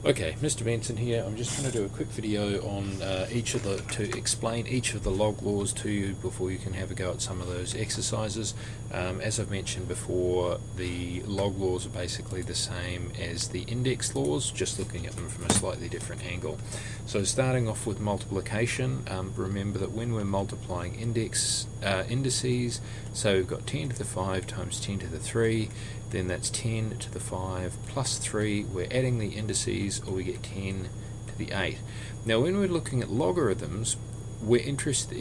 Okay, Mr. Benson here. I'm just going to do a quick video on to explain each of the log laws to you before you can have a go at some of those exercises. As I've mentioned before, the log laws are basically the same as the index laws, just looking at them from a slightly different angle. So starting off with multiplication, remember that when we're multiplying indices, so we've got 10 to the 5 times 10 to the 3, then that's 10 to the 5 plus 3. We're adding the indices, or we get 10 to the 8. Now when we're looking at logarithms, we're interested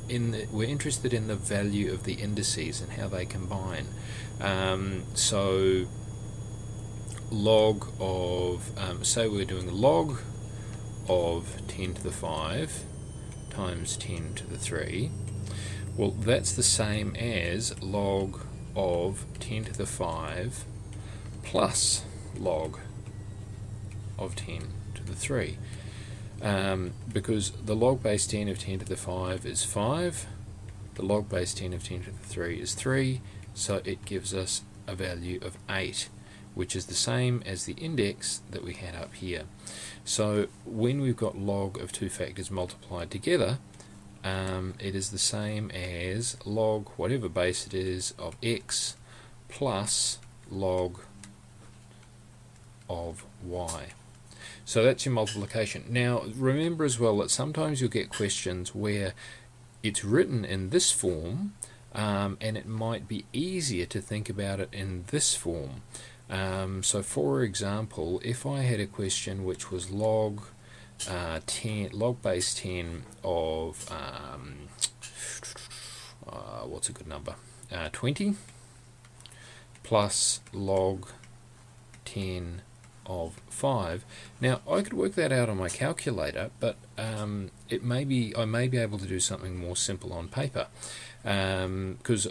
in the value of the indices and how they combine. So log of, say we're doing log of 10 to the 5 times 10 to the 3. Well, that's the same as log of 10 to the 5 plus log of 10 to the 3, because the log base 10 of 10 to the 5 is 5, the log base 10 of 10 to the 3 is 3, so it gives us a value of 8, which is the same as the index that we had up here. So when we've got log of two factors multiplied together, it is the same as log, whatever base it is, of x plus log of y. So that's your multiplication. Now remember as well that sometimes you'll get questions where it's written in this form, and it might be easier to think about it in this form. So for example, if I had a question which was log base 10 of what's a good number, 20 plus log 10 of 5. Now I could work that out on my calculator, but I may be able to do something more simple on paper, because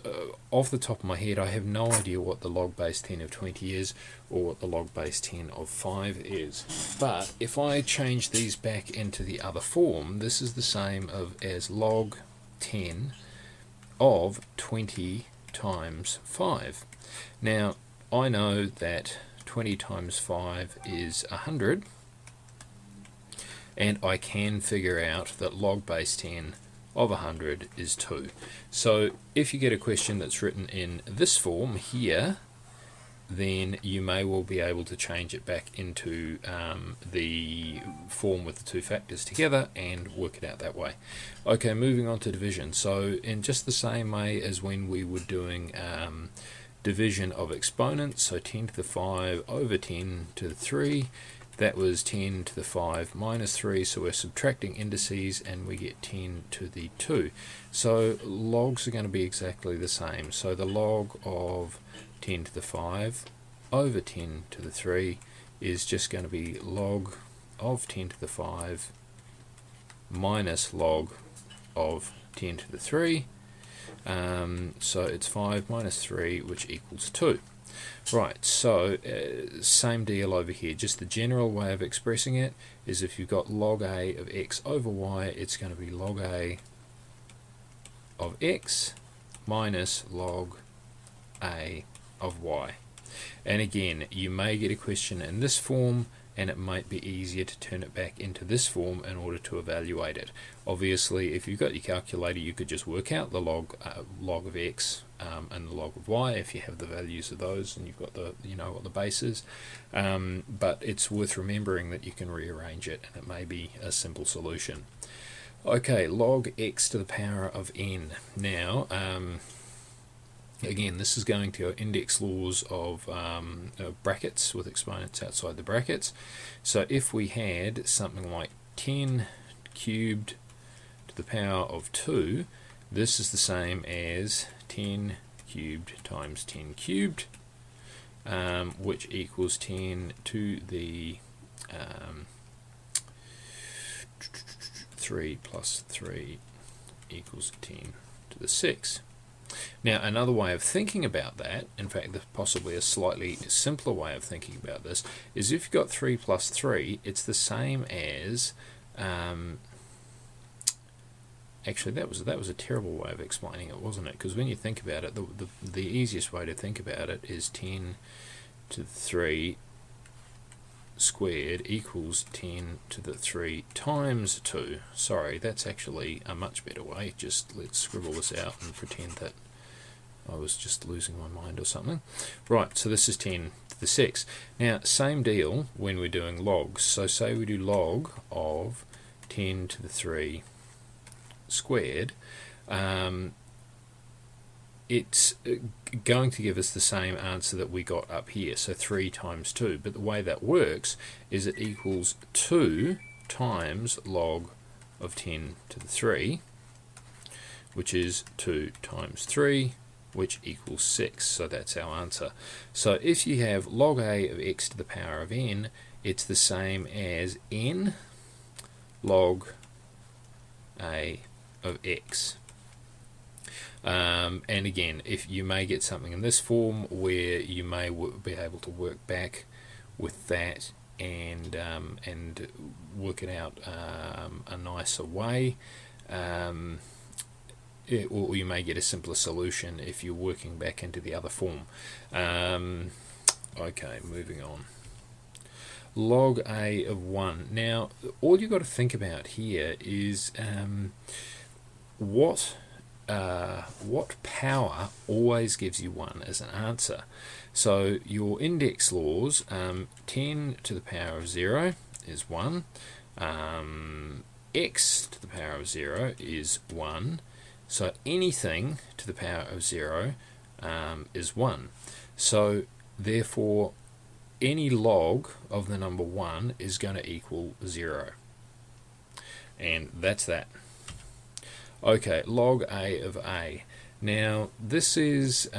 off the top of my head I have no idea what the log base 10 of 20 is or what the log base 10 of 5 is. But if I change these back into the other form, this is the same as log 10 of 20 times 5. Now I know that 20 times 5 is 100, and I can figure out that log base 10 of 100 is 2. So if you get a question that's written in this form here, then you may well be able to change it back into the form with the two factors together and work it out that way. Okay, moving on to division. So in just the same way as when we were doing division of exponents, so 10 to the 5 over 10 to the 3, that was 10 to the 5 minus 3, so we're subtracting indices and we get 10 to the 2. So logs are going to be exactly the same. So the log of 10 to the 5 over 10 to the 3 is just going to be log of 10 to the 5 minus log of 10 to the 3. So it's 5 minus 3, which equals 2. Right, so same deal over here. Just the general way of expressing it is if you've got log a of x over y, it's going to be log a of x minus log a of y. And again, you may get a question in this form, and it might be easier to turn it back into this form in order to evaluate it. Obviously, if you've got your calculator, you could just work out the log of x and the log of y if you have the values of those and you've got the, you know what the base is. But it's worth remembering that you can rearrange it, and it may be a simple solution. Okay, log x to the power of n. Now, again, this is going to our index laws of brackets with exponents outside the brackets. So if we had something like 10 cubed to the power of 2, this is the same as 10 cubed times 10 cubed, which equals 10 to the 3 plus 3 equals 10 to the 6. Now another way of thinking about that, in fact possibly a slightly simpler way of thinking about this, is if you've got 3 plus 3, it's the same as, actually that was a terrible way of explaining it, wasn't it? Because when you think about it, the easiest way to think about it is 10 to the 3 squared equals 10 to the 3 times 2. Sorry, that's actually a much better way. Just let's scribble this out and pretend that I was just losing my mind or something. Right, so this is 10 to the 6. Now, same deal when we're doing logs. So say we do log of 10 to the 3 squared. It's going to give us the same answer that we got up here, so 3 times 2. But the way that works is it equals 2 times log of 10 to the 3, which is 2 times 3, which equals 6. So that's our answer. So if you have log a of x to the power of n, it's the same as n log a of x. And again, if you may get something in this form where you may be able to work back with that and work it out a nicer way, or you may get a simpler solution if you're working back into the other form. Okay, moving on. Log a of 1. Now, all you've got to think about here is what power always gives you 1 as an answer. So your index laws, 10 to the power of 0 is 1, x to the power of 0 is 1, so anything to the power of 0 is 1. So therefore any log of the number 1 is going to equal 0. And that's that. Okay, log a of a. Now this is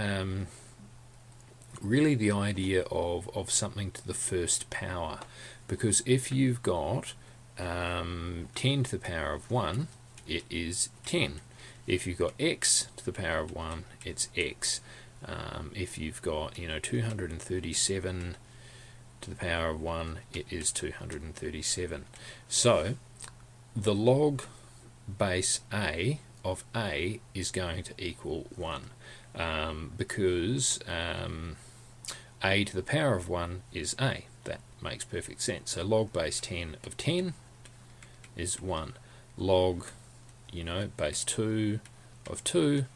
really the idea of something to the first power, because if you've got 10 to the power of 1, it is 10. If you've got x to the power of 1, it's x. If you've got 237 to the power of 1, it is 237. So the log base a of a is going to equal 1, because a to the power of 1 is a. That makes perfect sense. So log base 10 of 10 is 1. Log base 2 of 2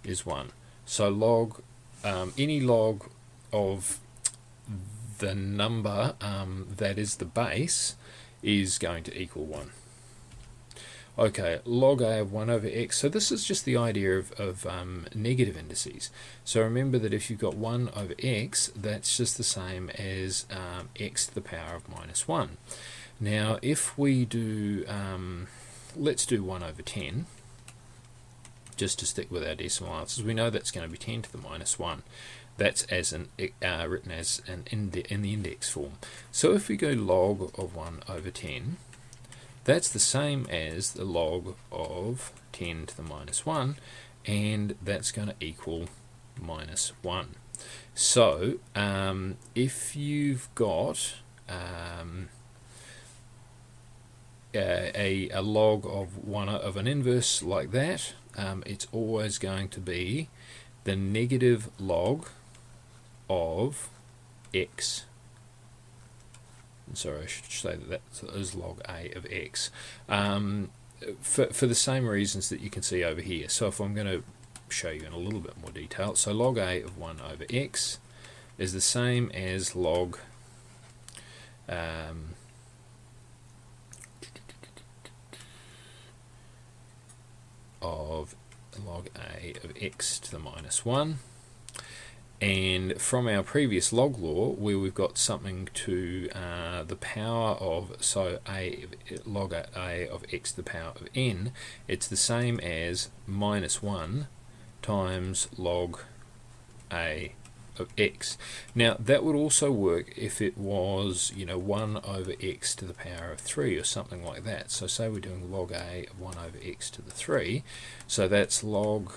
is 1. So log any log of the number that is the base is going to equal 1. Okay, log a of 1 over x. So this is just the idea of negative indices. So remember that if you've got 1 over x, that's just the same as x to the power of minus 1. Now if we do, let's do 1 over 10, just to stick with our decimal answers. We know that's going to be 10 to the minus 1. That's as written as in the index form. So if we go log of 1 over 10, that's the same as the log of 10 to the minus 1, and that's going to equal minus 1. So if you've got a log of 1 of an inverse like that, it's always going to be the negative log of x. Sorry, I should say that is log a of x, for the same reasons that you can see over here. So if I'm going to show you in a little bit more detail, so log a of 1 over x is the same as log of log a of x to the minus 1. And from our previous log law, where we've got something to the power of, so log a of x to the power of n, it's the same as minus 1 times log a of x. Now that would also work if it was 1 over x to the power of 3 or something like that. So say we're doing log a of 1 over x to the 3, so that's log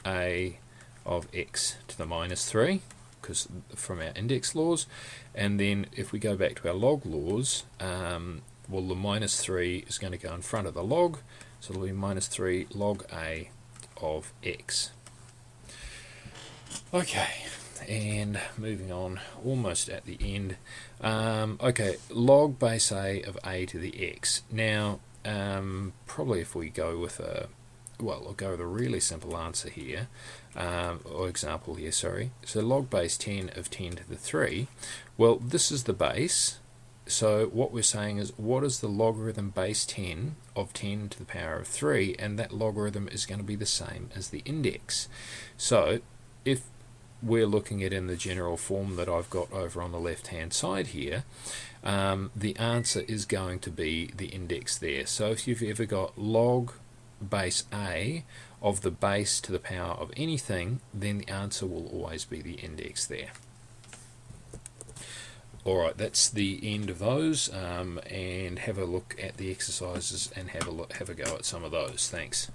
a of x to the minus 3, because from our index laws. And then if we go back to our log laws, well, the minus 3 is going to go in front of the log, so it'll be minus 3 log a of x. Okay, and moving on, almost at the end. Okay, log base A of a to the x. Now, probably if we go with I'll go with a really simple answer here, or example here, sorry. So log base 10 of 10 to the 3, well, this is the base. So what we're saying is, what is the logarithm base 10 of 10 to the power of 3? And that logarithm is going to be the same as the index. So if we're looking at in the general form that I've got over on the left hand side here, the answer is going to be the index there. So if you've ever got log base A of the base to the power of anything, then the answer will always be the index there. Alright, that's the end of those, and have a look at the exercises and have a go at some of those. Thanks.